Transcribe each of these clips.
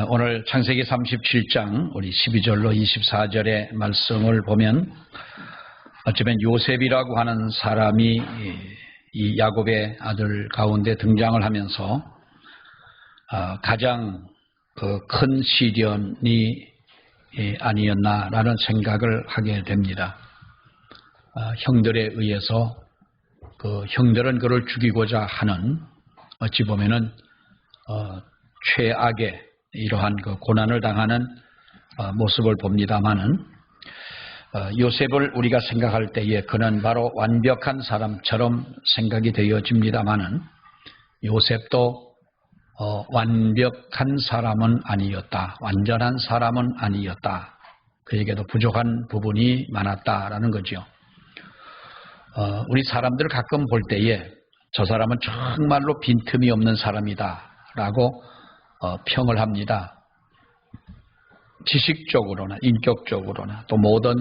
오늘 창세기 37장 우리 12절로 24절의 말씀을 보면 어쩌면 요셉이라고 하는 사람이 이 야곱의 아들 가운데 등장을 하면서 가장 큰 시련이 아니었나라는 생각을 하게 됩니다. 형들에 의해서 형들은 그를 죽이고자 하는 어찌 보면은 최악의 이러한 고난을 당하는 모습을 봅니다마는 요셉을 우리가 생각할 때에 그는 바로 완벽한 사람처럼 생각이 되어집니다마는 요셉도 완벽한 사람은 아니었다. 완전한 사람은 아니었다. 그에게도 부족한 부분이 많았다라는 거죠. 우리 사람들 가끔 볼 때에 저 사람은 정말로 빈틈이 없는 사람이다 라고 평을 합니다. 지식적으로나 인격적으로나 또 모든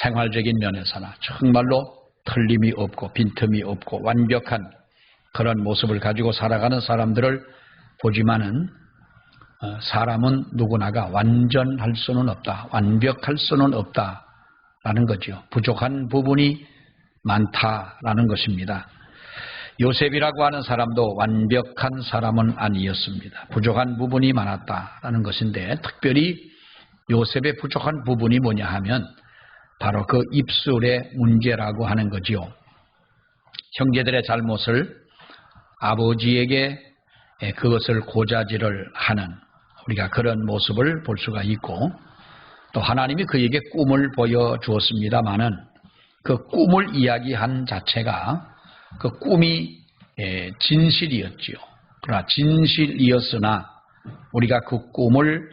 생활적인 면에서나 정말로 틀림이 없고 빈틈이 없고 완벽한 그런 모습을 가지고 살아가는 사람들을 보지만은 사람은 누구나가 완전할 수는 없다. 완벽할 수는 없다라는 거죠. 부족한 부분이 많다라는 것입니다. 요셉이라고 하는 사람도 완벽한 사람은 아니었습니다. 부족한 부분이 많았다라는 것인데 특별히 요셉의 부족한 부분이 뭐냐 하면 바로 그 입술의 문제라고 하는 거지요. 형제들의 잘못을 아버지에게 그것을 고자질을 하는 우리가 그런 모습을 볼 수가 있고 또 하나님이 그에게 꿈을 보여주었습니다마는 그 꿈을 이야기한 자체가 그 꿈이 진실이었지요. 그러나 진실이었으나 우리가 그 꿈을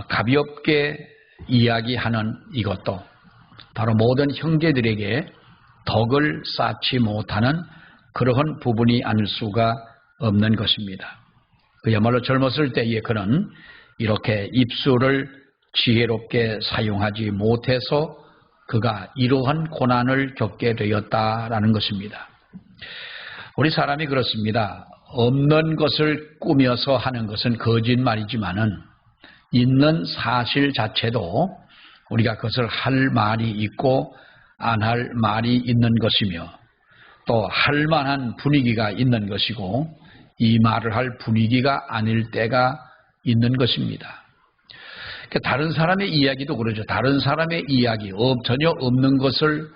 가볍게 이야기하는 이것도 바로 모든 형제들에게 덕을 쌓지 못하는 그러한 부분이 아닐 수가 없는 것입니다. 그야말로 젊었을 때에 그는 이렇게 입술을 지혜롭게 사용하지 못해서 그가 이러한 고난을 겪게 되었다라는 것입니다. 우리 사람이 그렇습니다. 없는 것을 꾸며서 하는 것은 거짓말이지만은 있는 사실 자체도 우리가 그것을 할 말이 있고 안 할 말이 있는 것이며 또 할 만한 분위기가 있는 것이고 이 말을 할 분위기가 아닐 때가 있는 것입니다. 다른 사람의 이야기도 그러죠. 다른 사람의 이야기, 전혀 없는 것을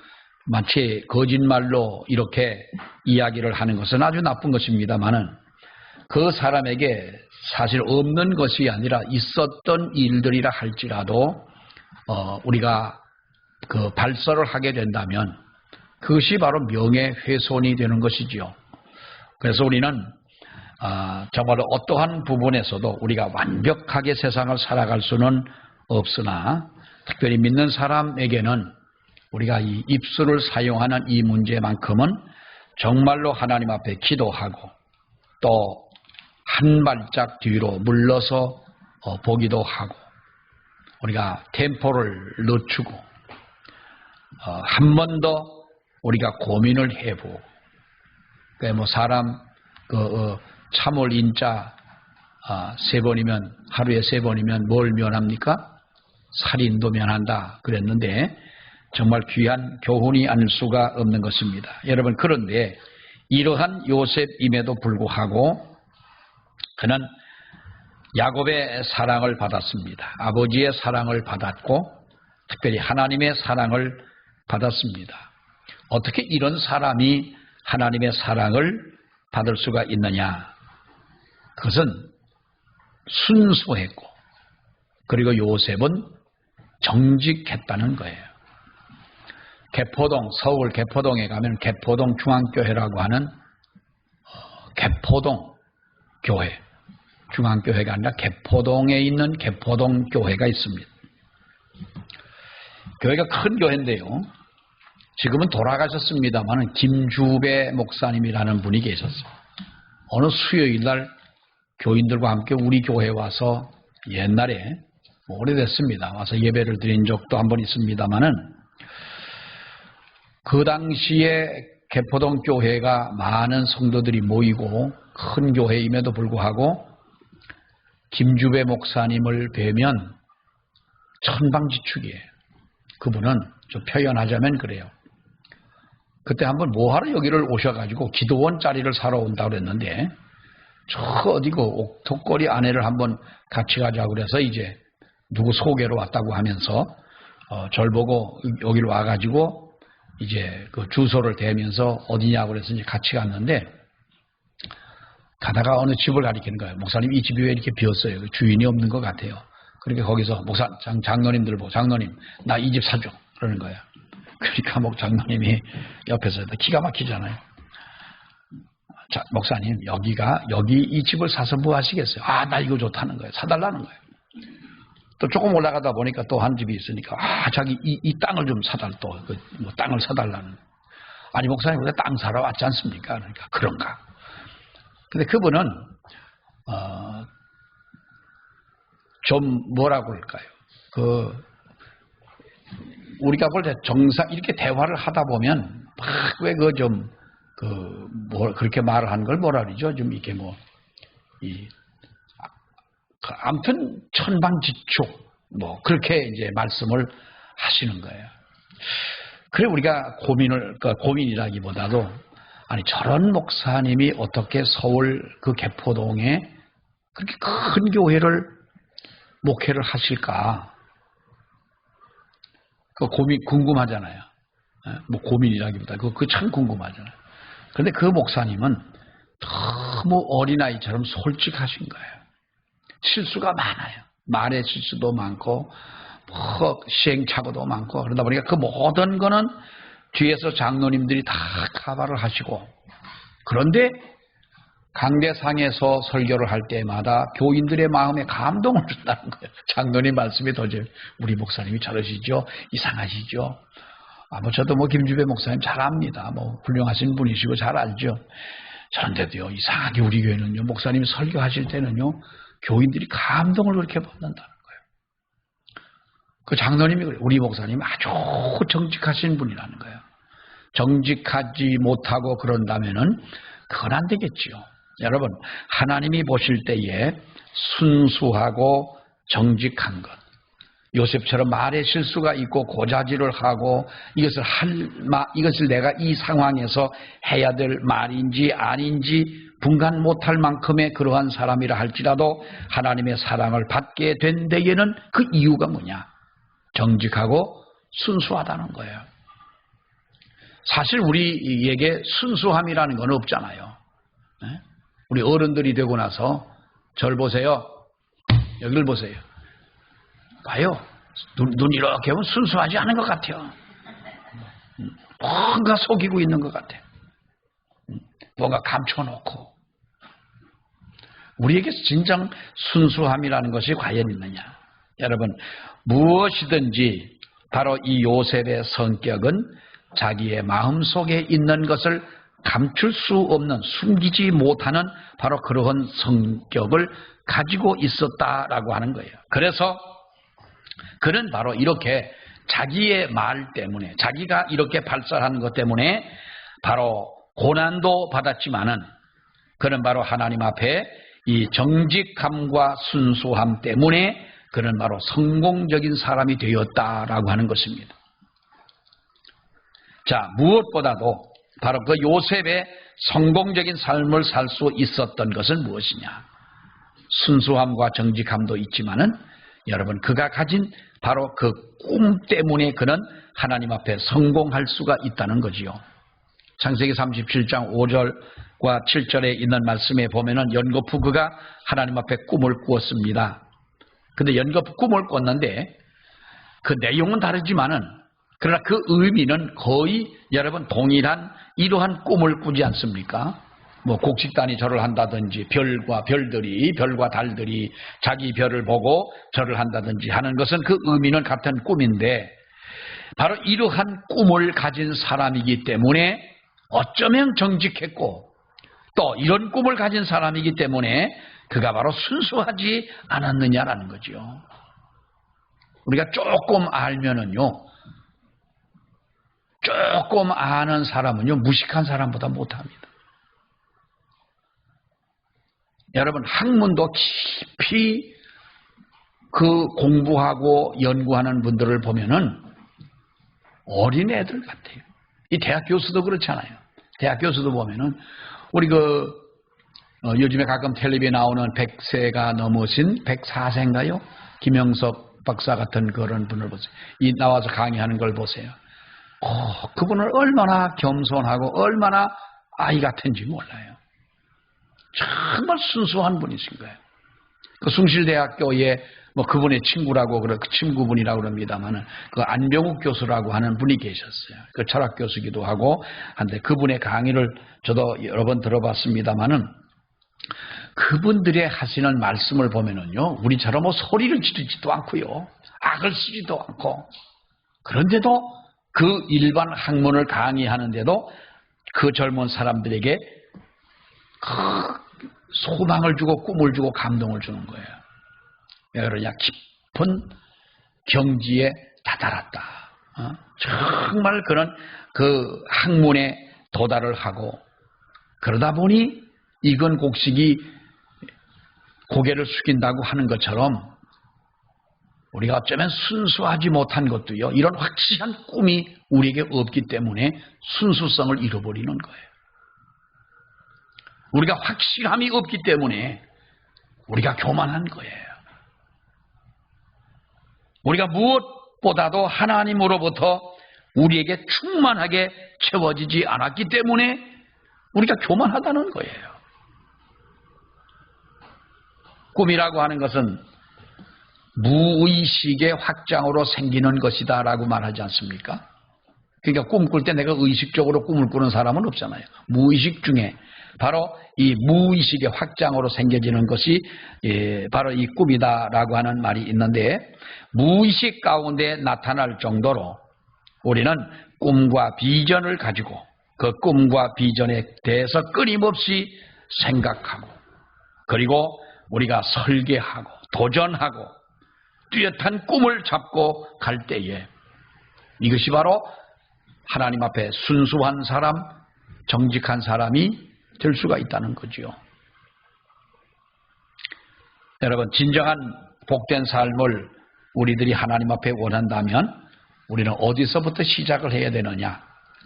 마치 거짓말로 이렇게 이야기를 하는 것은 아주 나쁜 것입니다만은 그 사람에게 사실 없는 것이 아니라 있었던 일들이라 할지라도 우리가 그 발설을 하게 된다면 그것이 바로 명예훼손이 되는 것이지요. 그래서 우리는 정말로 어떠한 부분에서도 우리가 완벽하게 세상을 살아갈 수는 없으나 특별히 믿는 사람에게는 우리가 이 입술을 사용하는 이 문제만큼은 정말로 하나님 앞에 기도하고 또 한 발짝 뒤로 물러서 보기도 하고 우리가 템포를 늦추고 한 번 더 우리가 고민을 해보고 사람 참을 인자 3번이면 하루에 3번이면 뭘 면합니까? 살인도 면한다 그랬는데 정말 귀한 교훈이 아닐 수가 없는 것입니다. 여러분 그런데 이러한 요셉임에도 불구하고 그는 야곱의 사랑을 받았습니다. 아버지의 사랑을 받았고 특별히 하나님의 사랑을 받았습니다. 어떻게 이런 사람이 하나님의 사랑을 받을 수가 있느냐? 그것은 순수했고 그리고 요셉은 정직했다는 거예요. 서울 개포동에 가면 개포동 중앙교회라고 하는 개포동 교회, 중앙교회가 아니라 개포동에 있는 개포동 교회가 있습니다. 교회가 큰 교회인데요. 지금은 돌아가셨습니다만 김주배 목사님이라는 분이 계셨어요. 어느 수요일날 교인들과 함께 우리 교회에 와서 옛날에 오래됐습니다. 와서 예배를 드린 적도 한 번 있습니다만은 그 당시에 개포동 교회가 많은 성도들이 모이고 큰 교회임에도 불구하고 김주배 목사님을 뵈면 천방지축이에요. 그분은 좀 표현하자면 그래요. 그때 한번 뭐하러 여기를 오셔가지고 기도원 자리를 사러 온다고 그랬는데 저 어디고 옥토거리 안에를 한번 같이 가자고 그래서 이제 누구 소개로 왔다고 하면서 절 보고 여기로 와가지고 이제 그 주소를 대면서 어디냐고 그래서 이제 같이 갔는데 가다가 어느 집을 가리키는 거예요. 목사님 이 집이 왜 이렇게 비었어요? 주인이 없는 것 같아요. 그러니까 거기서 목사 장로님들 보고 장로님 나 이 집 사줘 그러는 거예요. 그러니까 장로님이 옆에서 기가 막히잖아요. 자, 목사님 여기 이 집을 사서 뭐 하시겠어요? 아, 나 이거 좋다는 거예요. 사달라는 거예요. 또 조금 올라가다 보니까 또 한 집이 있으니까 자기 이 땅을 좀 사달 또 뭐 땅을 사달라는. 아니 목사님 우리가 땅 사러 왔지 않습니까? 그러니까 그런가. 근데 그분은 좀 뭐라고 할까요? 우리가 볼 때 정상 이렇게 대화를 하다 보면 막 왜 그렇게 말을 하는 걸 뭐라 그러죠? 좀 이렇게 아무튼 천방지축 그렇게 이제 말씀을 하시는 거예요. 그래 우리가 고민이라기보다도 아니 저런 목사님이 어떻게 서울 그 개포동에 그렇게 큰 교회를 목회를 하실까? 그 궁금하잖아요. 고민이라기보다 그거 참 궁금하잖아요. 그런데 그 목사님은 너무 어린아이처럼 솔직하신 거예요. 실수가 많아요. 말의 실수도 많고 시행착오도 많고 그러다 보니까 그 모든 거는 뒤에서 장로님들이 다 카바를 하시고 그런데 강대상에서 설교를 할 때마다 교인들의 마음에 감동을 준다는 거예요. 장로님 말씀이 도저히 우리 목사님이 저러시죠? 이상하시죠? 저도 김주배 목사님 잘 압니다. 훌륭하신 분이시고 잘 알죠. 그런데도요 이상하게 우리 교회는요 목사님이 설교하실 때는요 교인들이 감동을 그렇게 받는다는 거예요. 그 장로님이 그래요. 우리 목사님이 아주 정직하신 분이라는 거예요. 정직하지 못하고 그런다면은 그건 안 되겠지요. 여러분 하나님이 보실 때에 순수하고 정직한 것 요셉처럼 말에 실수가 있고 고자질을 하고 이것을 내가 이 상황에서 해야 될 말인지 아닌지 분간 못할 만큼의 그러한 사람이라 할지라도 하나님의 사랑을 받게 된 데에는 그 이유가 뭐냐? 정직하고 순수하다는 거예요. 사실 우리에게 순수함이라는 건 없잖아요. 우리 어른들이 되고 나서 절 보세요. 여기를 보세요. 봐요. 눈 이렇게 하면 순수하지 않은 것 같아요. 뭔가 속이고 있는 것 같아요. 뭔가 감춰놓고. 우리에게 진정 순수함이라는 것이 과연 있느냐. 여러분 무엇이든지 바로 이 요셉의 성격은 자기의 마음속에 있는 것을 감출 수 없는 숨기지 못하는 바로 그러한 성격을 가지고 있었다라고 하는 거예요. 그래서 그는 바로 이렇게 자기의 말 때문에 자기가 이렇게 발설하는 것 때문에 바로 고난도 받았지만은 그는 바로 하나님 앞에 이 정직함과 순수함 때문에 그는 바로 성공적인 사람이 되었다라고 하는 것입니다. 자, 무엇보다도 바로 그 요셉의 성공적인 삶을 살 수 있었던 것은 무엇이냐? 순수함과 정직함도 있지만은 여러분 그가 가진 바로 그 꿈 때문에 그는 하나님 앞에 성공할 수가 있다는 거지요. 창세기 37장 5절과 7절에 있는 말씀에 보면은 연거푸 그가 하나님 앞에 꿈을 꾸었습니다. 근데 연거푸 꿈을 꿨는데 그 내용은 다르지만은 그러나 그 의미는 거의 여러분 동일한 이러한 꿈을 꾸지 않습니까? 곡식단이 절을 한다든지 별과 달들이 자기 별을 보고 절을 한다든지 하는 것은 그 의미는 같은 꿈인데 바로 이러한 꿈을 가진 사람이기 때문에 어쩌면 정직했고 또 이런 꿈을 가진 사람이기 때문에 그가 바로 순수하지 않았느냐라는 거죠. 우리가 조금 알면은요, 조금 아는 사람은요 무식한 사람보다 못합니다. 여러분 학문도 깊이 그 공부하고 연구하는 분들을 보면은 어린애들 같아요. 이 대학 교수도 그렇잖아요. 대학 교수도 보면은 우리 요즘에 가끔 텔레비에 나오는 100세가 넘으신 104세인가요? 김영석 박사 같은 그런 분을 보세요. 이 나와서 강의하는 걸 보세요. 그분을 얼마나 겸손하고 얼마나 아이 같은지 몰라요. 정말 순수한 분이신 거예요. 그 숭실대학교에 그분의 친구라고 그 친구분이라고 그럽니다만은 그 안병욱 교수라고 하는 분이 계셨어요. 그 철학 교수기도 하고 한데 그분의 강의를 저도 여러 번 들어봤습니다만은 그분들의 하시는 말씀을 보면은요, 우리처럼 소리를 지르지도 않고요, 악을 쓰지도 않고, 그런데도 그 일반 학문을 강의하는데도 그 젊은 사람들에게 소망을 주고 꿈을 주고 감동을 주는 거예요. 왜 그러냐? 깊은 경지에 다다랐다. 정말 그런 그 학문에 도달을 하고 그러다 보니 이건곡식이 고개를 숙인다고 하는 것처럼 우리가 어쩌면 순수하지 못한 것도요, 이런 확실한 꿈이 우리에게 없기 때문에 순수성을 잃어버리는 거예요. 우리가 확실함이 없기 때문에 우리가 교만한 거예요. 우리가 무엇보다도 하나님으로부터 우리에게 충만하게 채워지지 않았기 때문에 우리가 교만하다는 거예요. 꿈이라고 하는 것은 무의식의 확장으로 생기는 것이다 라고 말하지 않습니까? 그러니까 꿈꿀 때 내가 의식적으로 꿈을 꾸는 사람은 없잖아요. 무의식 중에 바로 이 무의식의 확장으로 생겨지는 것이 바로 이 꿈이다라고 하는 말이 있는데, 무의식 가운데 나타날 정도로 우리는 꿈과 비전을 가지고 그 꿈과 비전에 대해서 끊임없이 생각하고, 그리고 우리가 설계하고 도전하고 뚜렷한 꿈을 잡고 갈 때에 이것이 바로 하나님 앞에 순수한 사람, 정직한 사람이 될 수가 있다는 거죠. 여러분, 진정한 복된 삶을 우리들이 하나님 앞에 원한다면 우리는 어디서부터 시작을 해야 되느냐?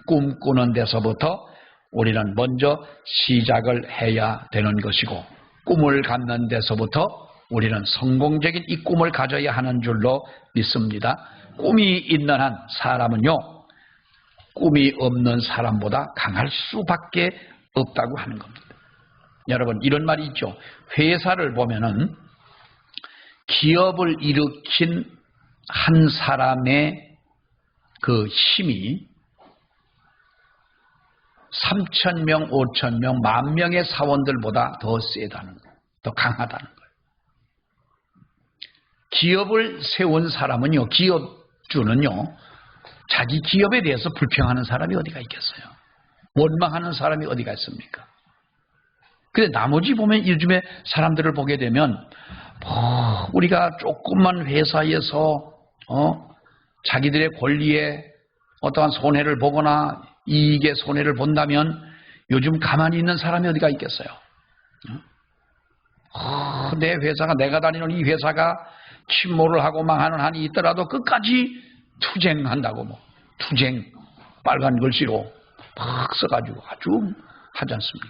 꿈꾸는 데서부터 우리는 먼저 시작을 해야 되는 것이고, 꿈을 갖는 데서부터 우리는 성공적인 이 꿈을 가져야 하는 줄로 믿습니다. 꿈이 있는 한 사람은요, 꿈이 없는 사람보다 강할 수밖에 없다고 하는 겁니다. 여러분, 이런 말이 있죠. 회사를 보면은 기업을 일으킨 한 사람의 그 힘이 3,000명, 5,000명, 10,000명의 사원들보다 더 세다는 거예요. 더 강하다는 거예요. 기업을 세운 사람은요, 기업주는요, 자기 기업에 대해서 불평하는 사람이 어디가 있겠어요? 원망하는 사람이 어디가 있습니까? 근데 나머지 보면 요즘에 사람들을 보게 되면 우리가 조금만 회사에서 자기들의 권리에 어떠한 손해를 보거나 이익의 손해를 본다면 요즘 가만히 있는 사람이 어디가 있겠어요? 내 회사가, 내가 다니는 이 회사가 침몰을 하고 망하는 한이 있더라도 끝까지 투쟁한다고, 투쟁 빨간 글씨로 막 써가지고 아주 하지 않습니까?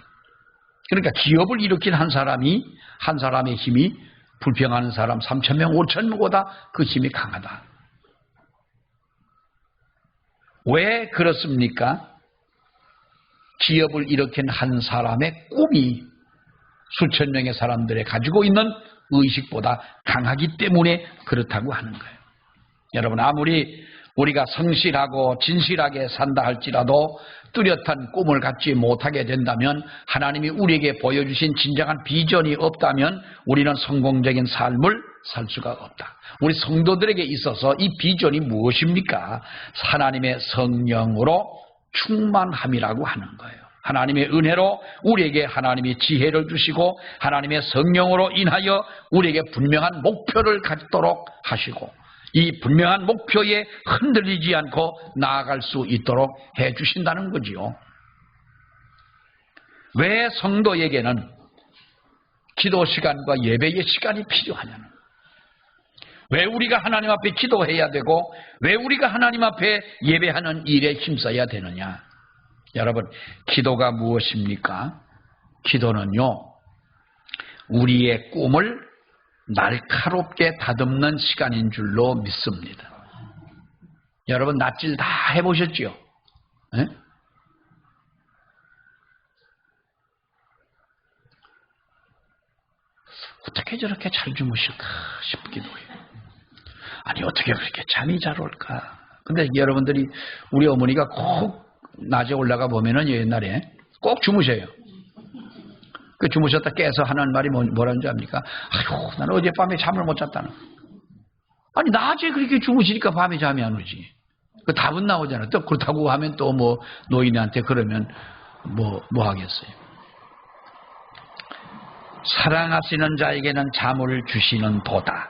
그러니까 기업을 일으킨 한 사람의 힘이 불평하는 사람 3,000명, 5,000명보다 그 힘이 강하다. 왜 그렇습니까? 기업을 일으킨 한 사람의 꿈이 수천 명의 사람들이 가지고 있는 의식보다 강하기 때문에 그렇다고 하는 거예요. 여러분, 아무리 우리가 성실하고 진실하게 산다 할지라도 뚜렷한 꿈을 갖지 못하게 된다면, 하나님이 우리에게 보여주신 진정한 비전이 없다면 우리는 성공적인 삶을 살 수가 없다. 우리 성도들에게 있어서 이 비전이 무엇입니까? 하나님의 성령으로 충만함이라고 하는 거예요. 하나님의 은혜로 우리에게 하나님이 지혜를 주시고 하나님의 성령으로 인하여 우리에게 분명한 목표를 갖도록 하시고, 이 분명한 목표에 흔들리지 않고 나아갈 수 있도록 해주신다는 거지요. 왜 성도에게는 기도 시간과 예배의 시간이 필요하냐는 거예요. 왜 우리가 하나님 앞에 기도해야 되고 왜 우리가 하나님 앞에 예배하는 일에 힘써야 되느냐? 여러분, 기도가 무엇입니까? 기도는요, 우리의 꿈을 날카롭게 다듬는 시간인 줄로 믿습니다. 여러분, 낯질 다 해보셨죠? 네? 어떻게 저렇게 잘 주무실까 싶기도 해요. 아니, 어떻게 그렇게 잠이 잘 올까? 근데 여러분들이, 우리 어머니가 꼭 낮에 올라가 보면은 옛날에 꼭 주무셔요. 그 주무셨다 깨서 하는 말이 뭐라는 줄 압니까? 아휴, 나는 어젯밤에 잠을 못 잤다는. 아니, 낮에 그렇게 주무시니까 밤에 잠이 안 오지. 그 답은 나오잖아. 또 그렇다고 하면 또 뭐 노인한테 그러면 뭐 하겠어요. 사랑하시는 자에게는 잠을 주시는 도다.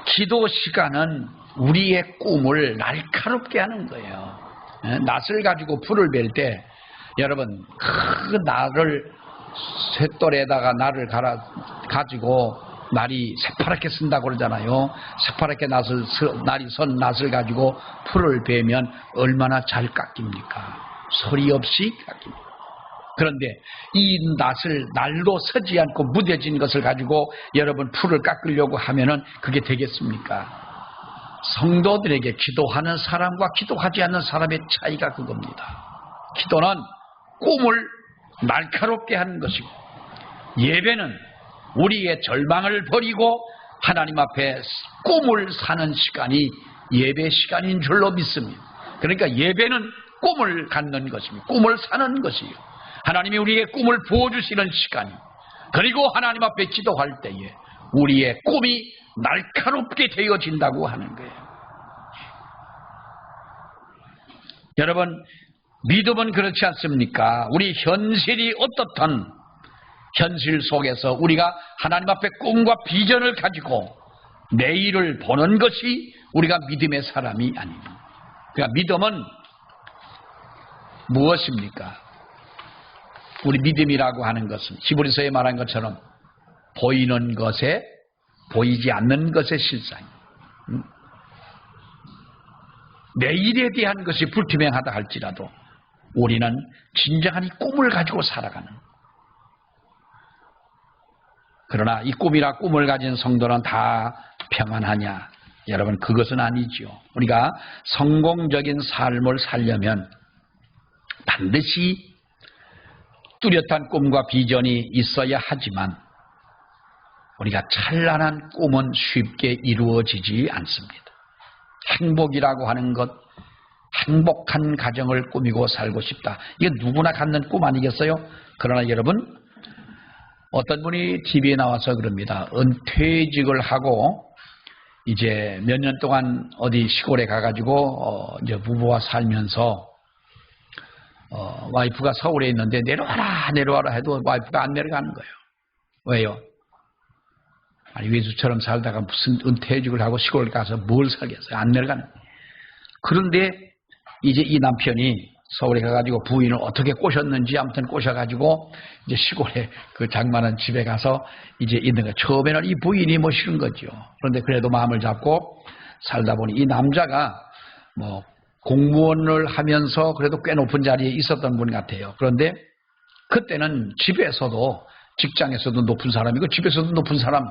기도 시간은 우리의 꿈을 날카롭게 하는 거예요. 낫을 가지고 불을 벨 때 여러분, 그 날을 쇳돌에다가 날을 가지고 날이 새파랗게 쓴다고 그러잖아요. 새파랗게 날이 선 낫을 가지고 풀을 베면 얼마나 잘 깎입니까? 소리 없이 깎입니다. 그런데 이 낫을 날로 서지 않고 무뎌진 것을 가지고 여러분 풀을 깎으려고 하면은 그게 되겠습니까? 성도들에게 기도하는 사람과 기도하지 않는 사람의 차이가 그겁니다. 기도는 꿈을 날카롭게 하는 것이고, 예배는 우리의 절망을 버리고 하나님 앞에 꿈을 사는 시간이 예배 시간인 줄로 믿습니다. 그러니까 예배는 꿈을 갖는 것입니다. 꿈을 사는 것이요. 하나님이 우리에게 꿈을 부어주시는 시간이, 그리고 하나님 앞에 기도할 때에 우리의 꿈이 날카롭게 되어진다고 하는 거예요. 여러분, 믿음은 그렇지 않습니까? 우리 현실이 어떻든 현실 속에서 우리가 하나님 앞에 꿈과 비전을 가지고 내일을 보는 것이 우리가 믿음의 사람이 아닙니다. 그러니까 믿음은 무엇입니까? 우리 믿음이라고 하는 것은 히브리서에 말한 것처럼 보이는 것에 보이지 않는 것의 실상입니다. 내일에 대한 것이 불투명하다 할지라도 우리는 진정한 이 꿈을 가지고 살아가는, 그러나 이 꿈이라 꿈을 가진 성도는 다 평안하냐? 여러분, 그것은 아니죠. 우리가 성공적인 삶을 살려면 반드시 뚜렷한 꿈과 비전이 있어야 하지만 우리가 찬란한 꿈은 쉽게 이루어지지 않습니다. 행복이라고 하는 것, 행복한 가정을 꾸미고 살고 싶다. 이게 누구나 갖는 꿈 아니겠어요? 그러나 여러분, 어떤 분이 TV에 나와서 그럽니다. 은퇴직을 하고 이제 몇 년 동안 어디 시골에 가가지고 이제 부부와 살면서 와이프가 서울에 있는데 내려와라 해도 와이프가 안 내려가는 거예요. 왜요? 아니, 외주처럼 살다가 무슨 은퇴직을 하고 시골에 가서 뭘 살겠어요? 안 내려가는 거예요. 그런데 이제 이 남편이 서울에 가가지고 부인을 어떻게 꼬셨는지 아무튼 꼬셔가지고 이제 시골에 그 장만한 집에 가서 이제 있는 거예요. 처음에는 이 부인이 뭐 싫은 거죠. 그런데 그래도 마음을 잡고 살다 보니 이 남자가 뭐 공무원을 하면서 그래도 꽤 높은 자리에 있었던 분 같아요. 그런데 그때는 집에서도, 직장에서도 높은 사람이고 집에서도 높은 사람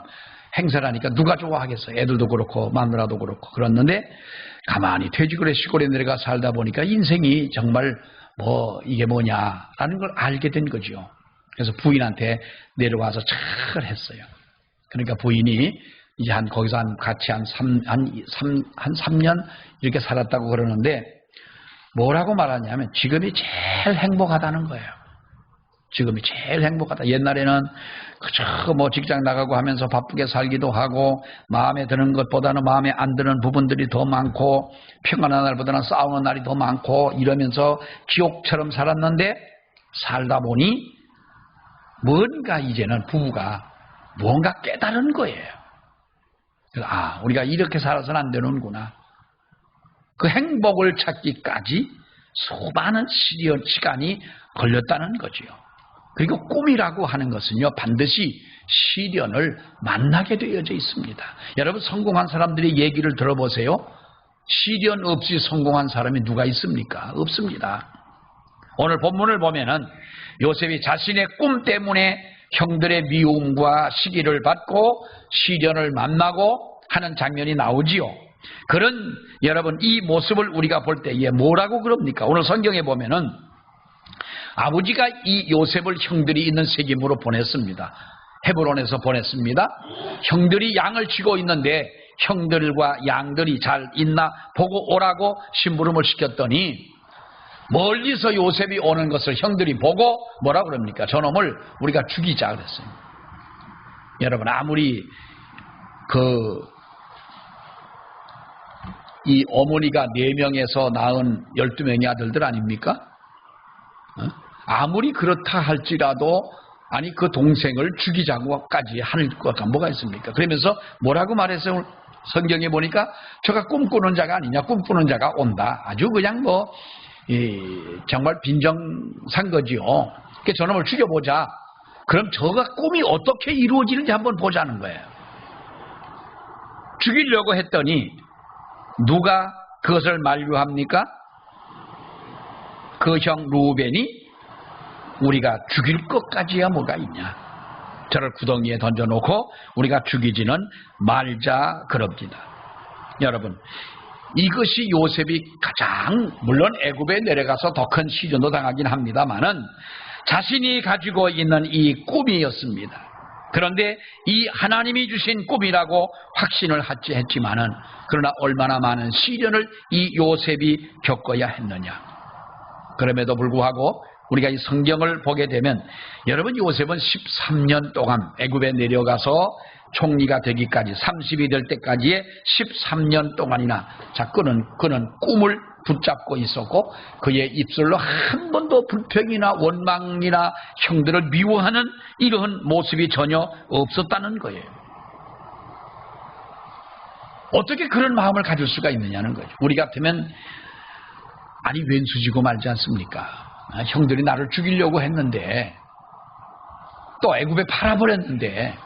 행세를 하니까 누가 좋아하겠어요. 애들도 그렇고 마누라도 그렇고. 그랬는데 가만히 퇴직을 해 시골에 내려가 살다 보니까 인생이 정말 뭐 이게 뭐냐라는 걸 알게 된 거죠. 그래서 부인한테 내려와서 잘 했어요. 그러니까 부인이 이제 거기서 같이 한 3년 이렇게 살았다고 그러는데 뭐라고 말하냐면 지금이 제일 행복하다는 거예요. 지금이 제일 행복하다. 옛날에는 그저 뭐 직장 나가고 하면서 바쁘게 살기도 하고 마음에 드는 것보다는 마음에 안 드는 부분들이 더 많고 평안한 날보다는 싸우는 날이 더 많고 이러면서 지옥처럼 살았는데 살다 보니 뭔가 이제는 부부가 무언가 깨달은 거예요. 아, 우리가 이렇게 살아서는 안 되는구나. 그 행복을 찾기까지 수많은 시간이 걸렸다는 거죠. 그리고 꿈이라고 하는 것은요, 반드시 시련을 만나게 되어져 있습니다. 여러분, 성공한 사람들의 얘기를 들어보세요. 시련 없이 성공한 사람이 누가 있습니까? 없습니다. 오늘 본문을 보면은 요셉이 자신의 꿈 때문에 형들의 미움과 시기를 받고 시련을 만나고 하는 장면이 나오지요. 그런 여러분, 이 모습을 우리가 볼 때에 뭐라고 그럽니까? 오늘 성경에 보면은 아버지가 이 요셉을 형들이 있는 세겜으로 보냈습니다. 헤브론에서 보냈습니다. 형들이 양을 치고 있는데 형들과 양들이 잘 있나 보고 오라고 심부름을 시켰더니 멀리서 요셉이 오는 것을 형들이 보고 뭐라 그럽니까? 저놈을 우리가 죽이자 그랬어요. 여러분, 아무리 이 어머니가 4명에서 낳은 12명의 아들들 아닙니까? 아무리 그렇다 할지라도 아니 그 동생을 죽이자고까지 할 거가 뭐가 있습니까? 그러면서 뭐라고 말했어요? 성경에 보니까 저가 꿈꾸는 자가 아니냐, 꿈꾸는 자가 온다. 아주 그냥 정말 빈정산 거지요. 그러니까 저놈을 죽여보자. 그럼 저가 꿈이 어떻게 이루어지는지 한번 보자는 거예요. 죽이려고 했더니 누가 그것을 만류합니까? 그 형 루벤이 우리가 죽일 것까지야 뭐가 있냐. 저를 구덩이에 던져놓고 우리가 죽이지는 말자 그럽니다. 여러분, 이것이 요셉이 가장 물론 애굽에 내려가서 더 큰 시련도 당하긴 합니다만은 자신이 가지고 있는 이 꿈이었습니다. 그런데 이 하나님이 주신 꿈이라고 확신을 했지만은 그러나 얼마나 많은 시련을 이 요셉이 겪어야 했느냐. 그럼에도 불구하고 우리가 이 성경을 보게 되면 여러분, 요셉은 13년 동안 애굽에 내려가서 총리가 되기까지 30이 될 때까지의 13년 동안이나 그는 꿈을 붙잡고 있었고 그의 입술로 한 번도 불평이나 원망이나 형들을 미워하는 이러한 모습이 전혀 없었다는 거예요. 어떻게 그런 마음을 가질 수가 있느냐는 거죠. 우리 같으면 아니 왼수지고 말지 않습니까? 형들이 나를 죽이려고 했는데 또 애굽에 팔아버렸는데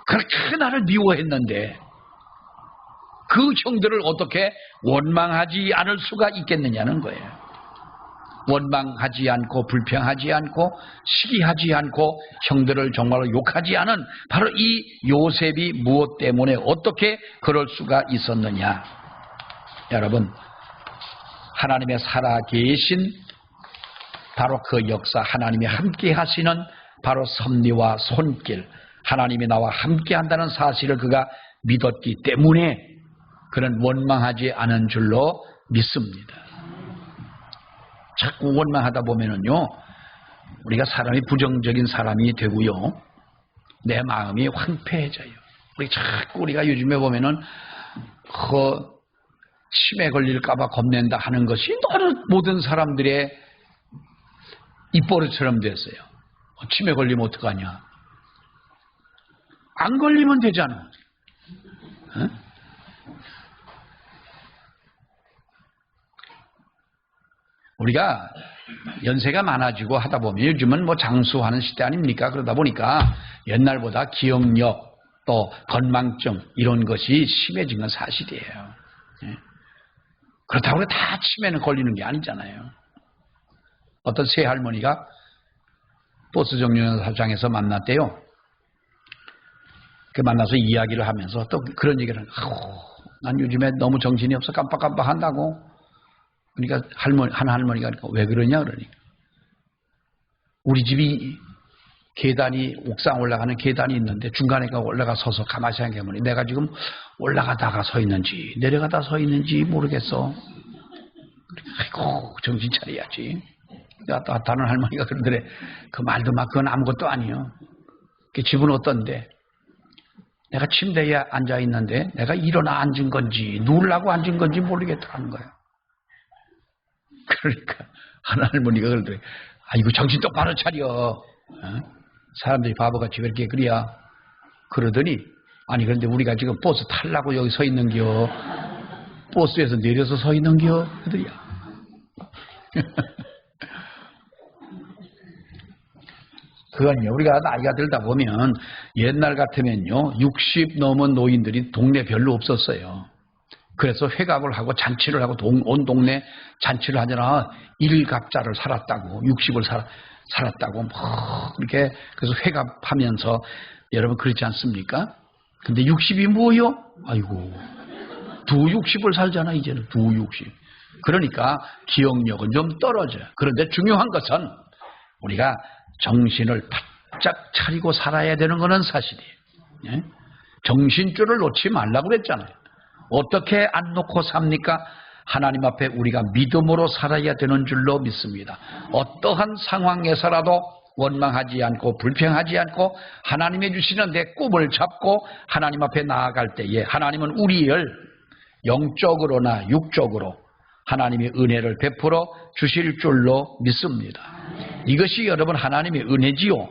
그렇게 나를 미워했는데 그 형들을 어떻게 원망하지 않을 수가 있겠느냐는 거예요. 원망하지 않고 불평하지 않고 시기하지 않고 형들을 정말로 욕하지 않은 바로 이 요셉이 무엇 때문에 어떻게 그럴 수가 있었느냐. 여러분, 하나님의 살아계신 바로 그 역사, 하나님이 함께 하시는 바로 섭리와 손길, 하나님이 나와 함께 한다는 사실을 그가 믿었기 때문에 그는 원망하지 않은 줄로 믿습니다. 자꾸 원망하다 보면은요, 우리가 사람이 부정적인 사람이 되고요, 내 마음이 황폐해져요. 우리가 요즘에 보면은 치매 걸릴까봐 겁낸다 하는 것이 모든 사람들의 입버릇처럼 됐어요. 치매 걸리면 어떡하냐? 안 걸리면 되잖아. 어? 우리가 연세가 많아지고 하다 보면 요즘은 장수하는 시대 아닙니까? 그러다 보니까 옛날보다 기억력 또 건망증 이런 것이 심해진 건 사실이에요. 그렇다고 다 치매는 걸리는 게 아니잖아요. 어떤 새 할머니가 버스 정류장에서 만났대요. 만나서 이야기를 하면서 또 그런 얘기를 난 요즘에 너무 정신이 없어 깜빡깜빡 한다고. 그러니까 한 할머니가 왜 그러냐 그러니까 우리 집이 계단이 옥상 올라가는 계단이 있는데 중간에 올라가 서서 가만히 생각해보니 내가 지금 올라가다가 서 있는지 내려가다 서 있는지 모르겠어. 아이고 정신 차려야지. 다른 할머니가 그러더래. 그 말도 막 그건 아무것도 아니요. 그 집은 어떤데 내가 침대에 앉아 있는데 내가 일어나 앉은 건지 누우려고 앉은 건지 모르겠다는 거예요. 그러니까 한 할머니가 그러더래. 아이고 정신 똑바로 차려. 어? 사람들이 바보같이 왜 이렇게 그래야. 그러더니 아니 그런데 우리가 지금 버스 타려고 여기 서 있는겨. 버스에서 내려서 서 있는겨. 그러더니 그건요, 우리가 나이가 들다 보면 옛날 같으면요, 60 넘은 노인들이 동네 별로 없었어요. 그래서 회갑을 하고 잔치를 하고 온 동네 잔치를 하잖아. 일갑자를 살았다고, 60을 살았다고, 뭐, 그렇게, 그래서 회갑하면서, 여러분 그렇지 않습니까? 근데 60이 뭐요? 아이고, 두 60을 살잖아, 이제는. 두 60. 그러니까 기억력은 좀 떨어져요. 그런데 중요한 것은 우리가 정신을 바짝 차리고 살아야 되는 것은 사실이에요. 예? 정신줄을 놓지 말라고 그랬잖아요. 어떻게 안 놓고 삽니까? 하나님 앞에 우리가 믿음으로 살아야 되는 줄로 믿습니다. 어떠한 상황에서라도 원망하지 않고 불평하지 않고 하나님이 주시는 내 꿈을 잡고 하나님 앞에 나아갈 때에 하나님은 우리를 영적으로나 육적으로 하나님의 은혜를 베풀어 주실 줄로 믿습니다. 이것이 여러분 하나님의 은혜지요.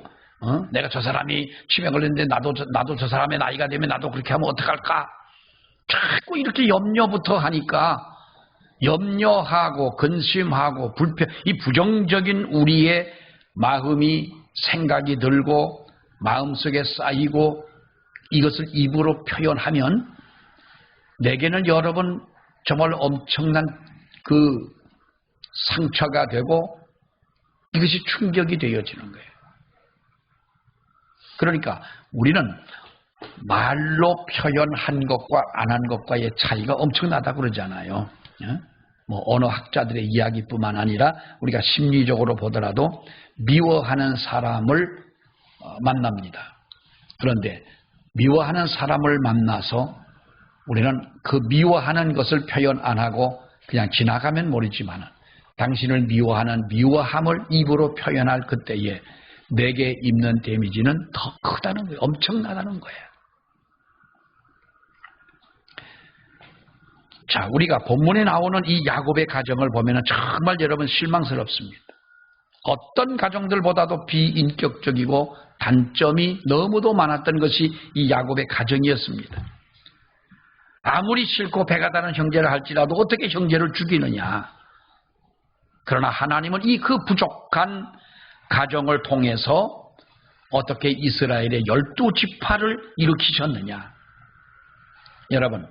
내가 저 사람이 치매 걸렸는데 나도 저 사람의 나이가 되면 나도 그렇게 하면 어떡할까? 자꾸 이렇게 염려부터 하니까 염려하고 근심하고 불평, 이 부정적인 우리의 마음이 생각이 들고 마음속에 쌓이고 이것을 입으로 표현하면 내게는 여러분 정말 엄청난 그 상처가 되고 이것이 충격이 되어지는 거예요. 그러니까 우리는 말로 표현한 것과 안 한 것과의 차이가 엄청나다고 그러잖아요. 뭐 언어학자들의 이야기뿐만 아니라 우리가 심리적으로 보더라도 미워하는 사람을 만납니다. 그런데 미워하는 사람을 만나서 우리는 그 미워하는 것을 표현 안 하고 그냥 지나가면 모르지만 당신을 미워하는 미워함을 입으로 표현할 그때에 내게 입는 데미지는 더 크다는 거예요. 엄청나다는 거예요. 자, 우리가 본문에 나오는 이 야곱의 가정을 보면 정말 여러분 실망스럽습니다. 어떤 가정들보다도 비인격적이고 단점이 너무도 많았던 것이 이 야곱의 가정이었습니다. 아무리 싫고 배가 다른 형제를 할지라도 어떻게 형제를 죽이느냐. 그러나 하나님은 이 그 부족한 가정을 통해서 어떻게 이스라엘의 12지파를 일으키셨느냐. 여러분,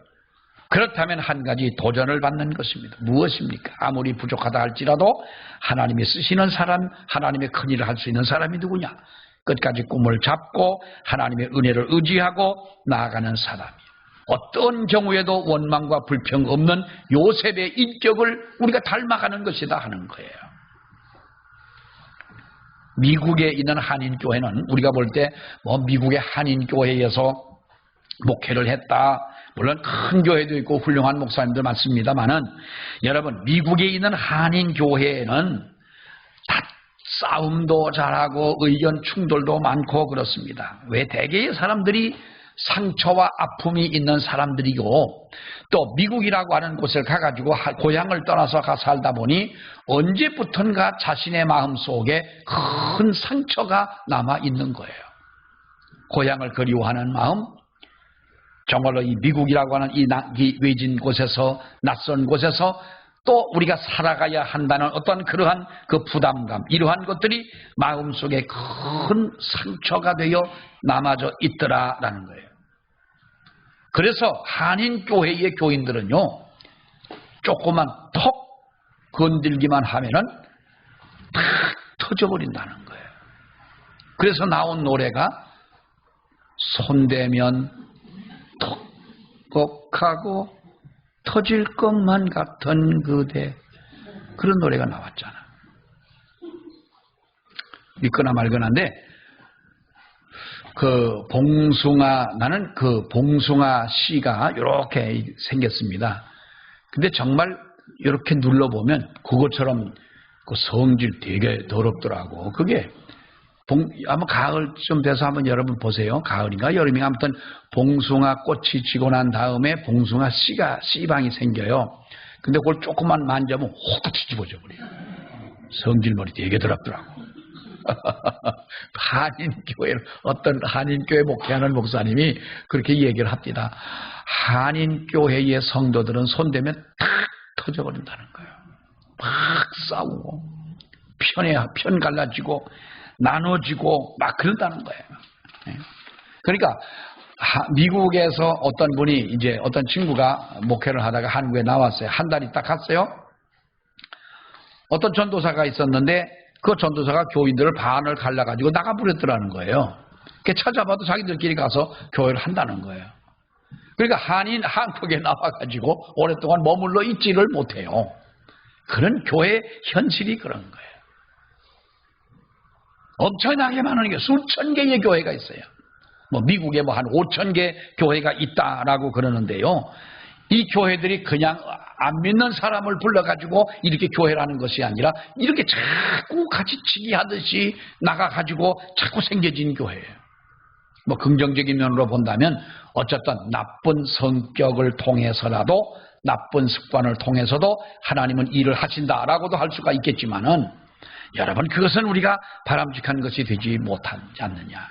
그렇다면 한 가지 도전을 받는 것입니다. 무엇입니까? 아무리 부족하다 할지라도 하나님이 쓰시는 사람, 하나님의 큰일을 할 수 있는 사람이 누구냐? 끝까지 꿈을 잡고 하나님의 은혜를 의지하고 나아가는 사람이에요. 어떤 경우에도 원망과 불평 없는 요셉의 인격을 우리가 닮아가는 것이다 하는 거예요. 미국에 있는 한인교회는 우리가 볼 때 뭐 미국의 한인교회에서 목회를 했다. 물론 큰 교회도 있고 훌륭한 목사님들 많습니다만은 여러분 미국에 있는 한인교회에는 다 싸움도 잘하고 의견 충돌도 많고 그렇습니다. 왜 대개의 사람들이 상처와 아픔이 있는 사람들이고 또 미국이라고 하는 곳을 가가지고 고향을 떠나서 가 살다 보니 언제부턴가 자신의 마음속에 큰 상처가 남아 있는 거예요. 고향을 그리워하는 마음, 정말로 이 미국이라고 하는 이 외진 곳에서 낯선 곳에서 또 우리가 살아가야 한다는 어떤 그러한 그 부담감, 이러한 것들이 마음속에 큰 상처가 되어 남아져 있더라라는 거예요. 그래서 한인교회의 교인들은요, 조그만 턱 건들기만 하면은 탁 터져버린다는 거예요. 그래서 나온 노래가 손대면 톡톡하고 터질 것만 같은 그대, 그런 노래가 나왔잖아. 믿거나 말거나인데 나는 그 봉숭아 씨가 이렇게 생겼습니다. 근데 정말 이렇게 눌러보면 그것처럼 그 성질 되게 더럽더라고. 그게 아마 가을쯤 돼서 한번 여러분 보세요. 가을인가 여름인가 아무튼 봉숭아 꽃이 지고 난 다음에 봉숭아 씨방이 생겨요. 근데 그걸 조금만 만져보면 확 뒤집어져 버려요. 성질머리 되게 더럽더라고. 어떤 한인교회 목회하는 목사님이 그렇게 얘기를 합니다. 한인교회의 성도들은 손대면 탁 터져버린다는 거예요. 막 싸우고 편 갈라지고 나눠지고 막 그런다는 거예요. 그러니까 미국에서 어떤 분이 이제 어떤 친구가 목회를 하다가 한국에 나왔어요. 한 달 있다 갔어요. 어떤 전도사가 있었는데 그 전도사가 교인들을 반을 갈라가지고 나가버렸더라는 거예요. 찾아봐도 자기들끼리 가서 교회를 한다는 거예요. 그러니까 한국에 나와가지고 오랫동안 머물러 있지를 못해요. 그런 교회 현실이 그런 거예요. 엄청나게 많은 게 수천 개의 교회가 있어요. 미국에 한 5천 개 교회가 있다라고 그러는데요. 이 교회들이 그냥 안 믿는 사람을 불러가지고 이렇게 교회를 하는 것이 아니라 이렇게 자꾸 같이 치기 하듯이 나가가지고 자꾸 생겨진 교회예요. 긍정적인 면으로 본다면 어쨌든 나쁜 성격을 통해서라도 나쁜 습관을 통해서도 하나님은 일을 하신다라고도 할 수가 있겠지만은 여러분 그것은 우리가 바람직한 것이 되지 못하지 않느냐.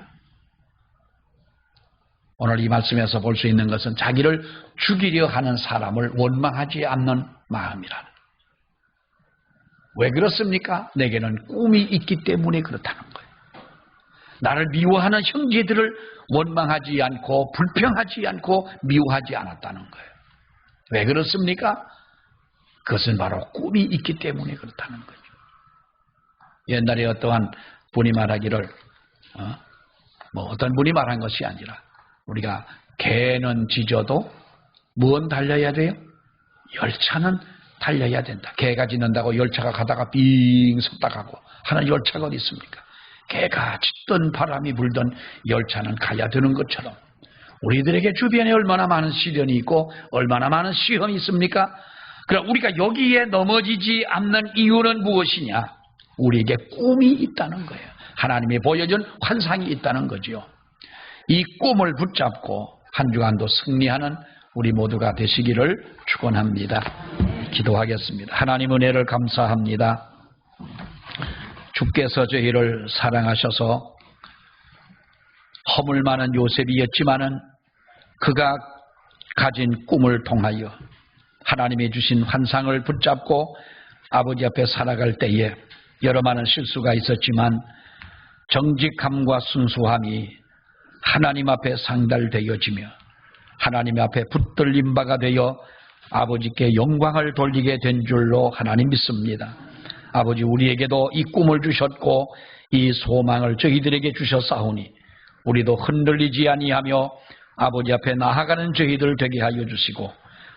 오늘 이 말씀에서 볼 수 있는 것은 자기를 죽이려 하는 사람을 원망하지 않는 마음이라는. 왜 그렇습니까? 내게는 꿈이 있기 때문에 그렇다는 거예요. 나를 미워하는 형제들을 원망하지 않고 불평하지 않고 미워하지 않았다는 거예요. 왜 그렇습니까? 그것은 바로 꿈이 있기 때문에 그렇다는 거죠. 옛날에 어떠한 분이 말하기를 어떤 분이 말한 것이 아니라 우리가 개는 짖어도 무언 달려야 돼요? 열차는 달려야 된다. 개가 짖는다고 열차가 가다가 빙 섰다 가고 하는 열차가 어디 있습니까? 개가 짖든 바람이 불든 열차는 가야 되는 것처럼 우리들에게 주변에 얼마나 많은 시련이 있고 얼마나 많은 시험이 있습니까? 그럼 우리가 여기에 넘어지지 않는 이유는 무엇이냐? 우리에게 꿈이 있다는 거예요. 하나님이 보여준 환상이 있다는 거죠. 이 꿈을 붙잡고 한 주간도 승리하는 우리 모두가 되시기를 축원합니다. 기도하겠습니다. 하나님 은혜를 감사합니다. 주께서 저희를 사랑하셔서 허물 많은 요셉이었지만은 그가 가진 꿈을 통하여 하나님이 주신 환상을 붙잡고 아버지 앞에 살아갈 때에 여러 많은 실수가 있었지만 정직함과 순수함이 하나님 앞에 상달되어지며 하나님 앞에 붙들림 바가 되어 아버지께 영광을 돌리게 된 줄로 하나님 믿습니다. 아버지 우리에게도 이 꿈을 주셨고 이 소망을 저희들에게 주셨사오니 우리도 흔들리지 아니하며 아버지 앞에 나아가는 저희들 되게 하여 주시고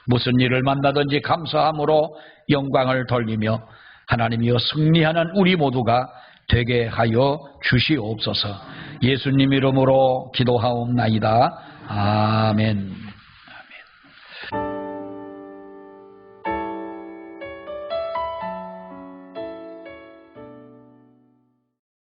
무슨 일을 만나든지 감사함으로 영광을 돌리며 하나님이여 승리하는 우리 모두가 되게 하여 주시옵소서. 예수님 이름으로 기도하옵나이다. 아멘.